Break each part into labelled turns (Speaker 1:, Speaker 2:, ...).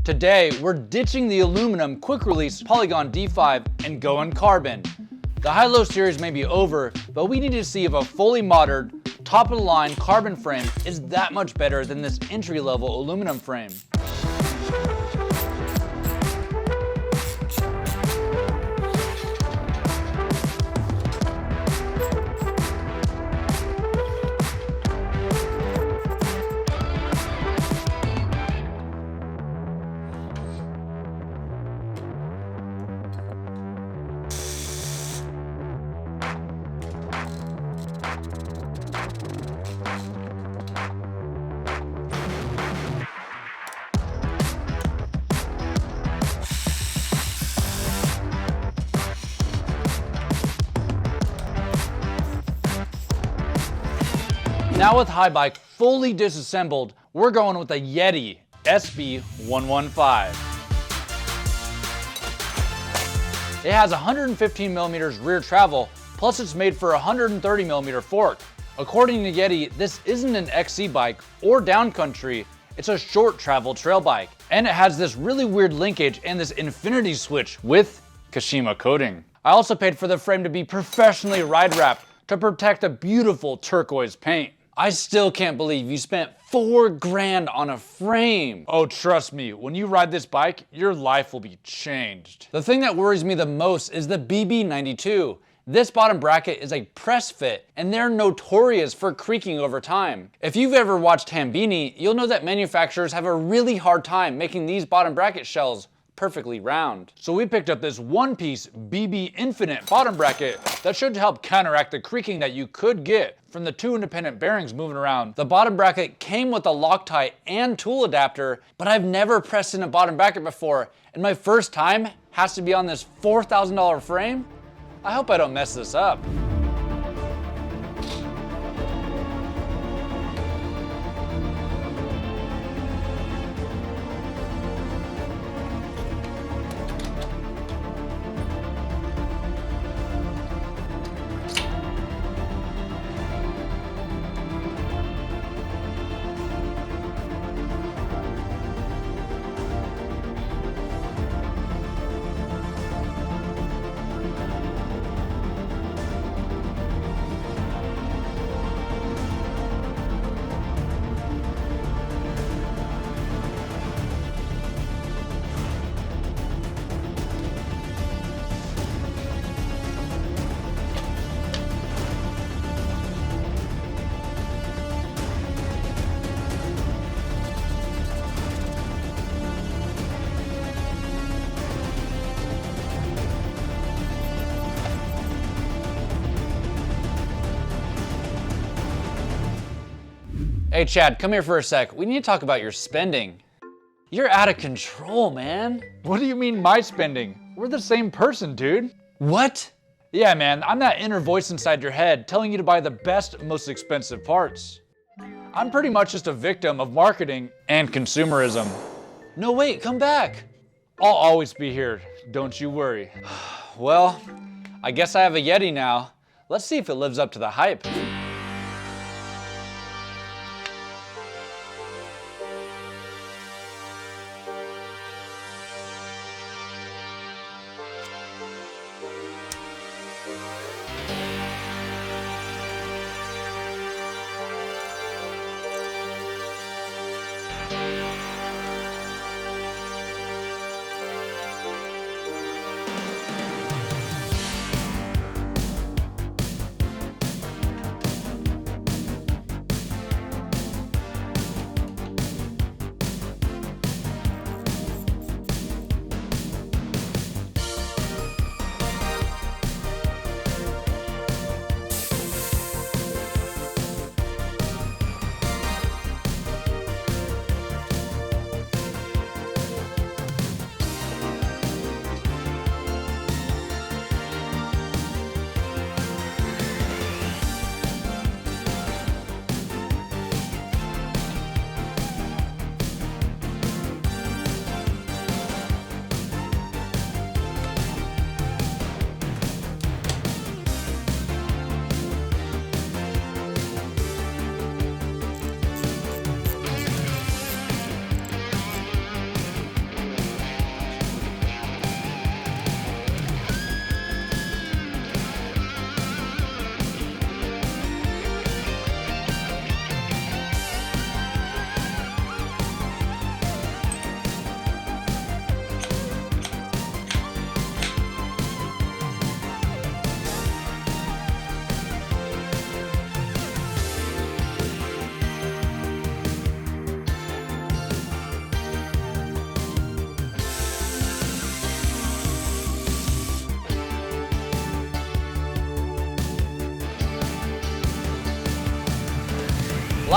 Speaker 1: Today, we're ditching the aluminum quick-release Polygon D5 and going carbon. The high-low series may be over, but we need to see if a fully modded, top-of-the-line carbon frame is that much better than this entry-level aluminum frame. Now with Hi-Bike fully disassembled, we're going with the Yeti SB115. It has 115mm rear travel, plus it's made for a 130mm fork. According to Yeti, this isn't an XC bike or downcountry, it's a short travel trail bike. And it has this really weird linkage and this infinity switch with Kashima coating. I also paid for the frame to be professionally ride wrapped to protect the beautiful turquoise paint. I still can't believe you spent $4 grand on a frame. Oh, trust me, when you ride this bike, your life will be changed. The thing that worries me the most is the BB92. This bottom bracket is a press fit, and they're notorious for creaking over time. If you've ever watched Hambini, you'll know that manufacturers have a really hard time making these bottom bracket shells perfectly round. So we picked up this one-piece BB Infinite bottom bracket that should help counteract the creaking that you could get from the two independent bearings moving around. The bottom bracket came with a Loctite and tool adapter, but I've never pressed in a bottom bracket before, and my first time has to be on this $4,000 frame? I hope I don't mess this up. Hey Chad, come here for a sec. We need to talk about your spending. You're out of control, man.
Speaker 2: What do you mean my spending? We're the same person, dude.
Speaker 1: What?
Speaker 2: Yeah, man, I'm that inner voice inside your head telling you to buy the best, most expensive parts. I'm pretty much just a victim of marketing and consumerism.
Speaker 1: No, wait, come back.
Speaker 2: I'll always be here, don't you worry.
Speaker 1: Well, I guess I have a Yeti now. Let's see if it lives up to the hype.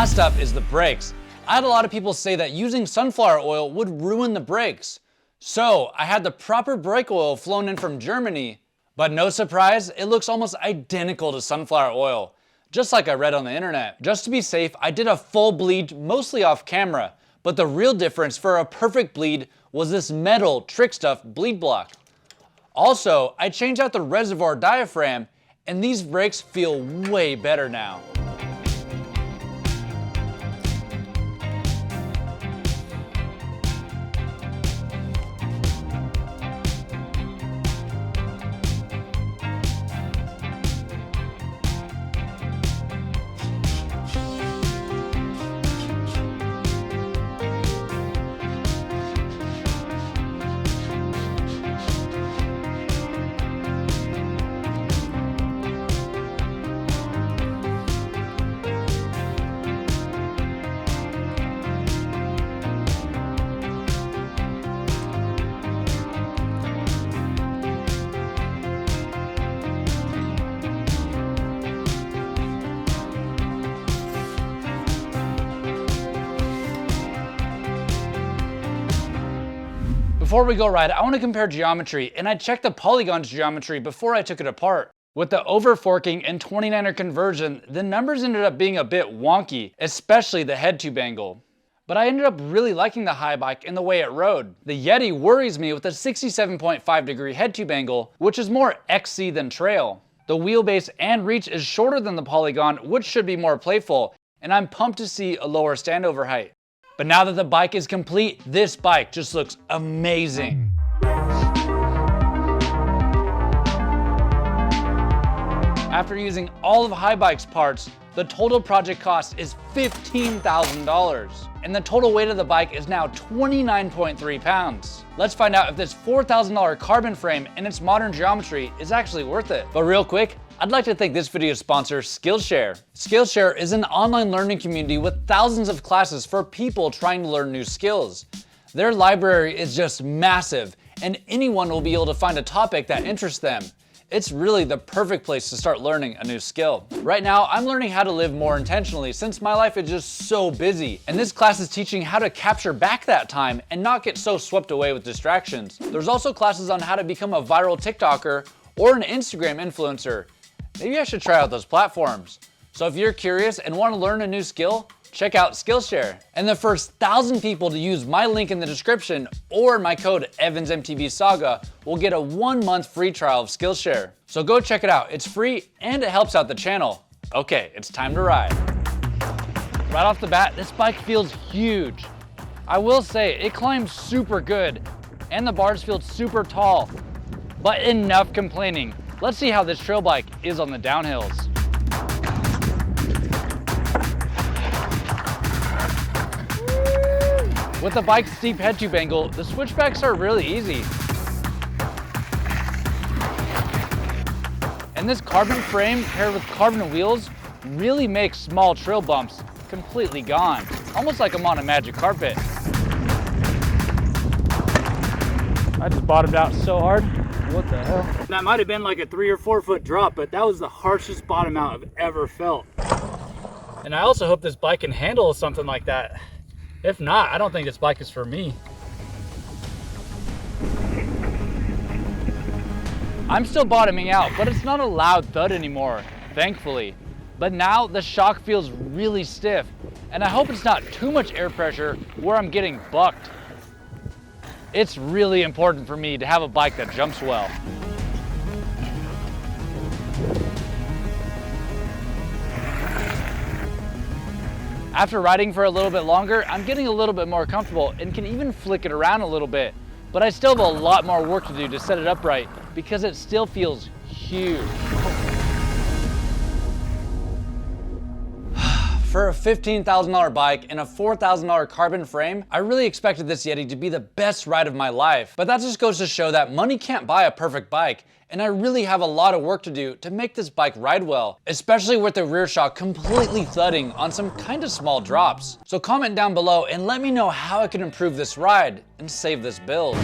Speaker 1: Last up is the brakes. I had a lot of people say that using sunflower oil would ruin the brakes. So I had the proper brake oil flown in from Germany, but no surprise, it looks almost identical to sunflower oil, just like I read on the internet. Just to be safe, I did a full bleed, mostly off camera, but the real difference for a perfect bleed was this metal trick stuff bleed block. Also, I changed out the reservoir diaphragm, and these brakes feel way better now. Before we go ride, I want to compare geometry, and I checked the polygon's geometry before I took it apart. With the over-forking and 29er conversion, the numbers ended up being a bit wonky, especially the head tube angle. But I ended up really liking the high bike and the way it rode. The Yeti worries me with a 67.5 degree head tube angle, which is more XC than trail. The wheelbase and reach is shorter than the polygon, which should be more playful, and I'm pumped to see a lower standover height. But now that the bike is complete, this bike just looks amazing. After using all of Highbike's parts, the total project cost is $15,000. And the total weight of the bike is now 29.3 pounds. Let's find out if this $4,000 carbon frame and its modern geometry is actually worth it. But real quick, I'd like to thank this video's sponsor, Skillshare. Skillshare is an online learning community with thousands of classes for people trying to learn new skills. Their library is just massive, and anyone will be able to find a topic that interests them. It's really the perfect place to start learning a new skill. Right now, I'm learning how to live more intentionally since my life is just so busy. And this class is teaching how to capture back that time and not get so swept away with distractions. There's also classes on how to become a viral TikToker or an Instagram influencer. Maybe I should try out those platforms. So if you're curious and want to learn a new skill, check out Skillshare. And the first 1,000 people to use my link in the description or my code EvansMTBSaga will get a 1-month free trial of Skillshare. So go check it out. It's free and it helps out the channel. Okay, it's time to ride. Right off the bat, this bike feels huge. I will say it climbs super good and the bars feel super tall, but enough complaining. Let's see how this trail bike is on the downhills. With the bike's steep head tube angle, the switchbacks are really easy. And this carbon frame paired with carbon wheels really makes small trail bumps completely gone. Almost like I'm on a magic carpet. I just bottomed out so hard. What the hell? That might have been like a 3 or 4 foot drop, but that was the harshest bottom out I've ever felt. And I also hope this bike can handle something like that. If not, I don't think this bike is for me. I'm still bottoming out, but it's not a loud thud anymore, thankfully. But now the shock feels really stiff, and I hope it's not too much air pressure where I'm getting bucked. It's really important for me to have a bike that jumps well. After riding for a little bit longer, I'm getting a little bit more comfortable and can even flick it around a little bit. But I still have a lot more work to do to set it up right because it still feels huge. For a $15,000 bike and a $4,000 carbon frame, I really expected this Yeti to be the best ride of my life. But that just goes to show that money can't buy a perfect bike, and I really have a lot of work to do to make this bike ride well, especially with the rear shock completely thudding on some kind of small drops. So comment down below and let me know how I can improve this ride and save this build.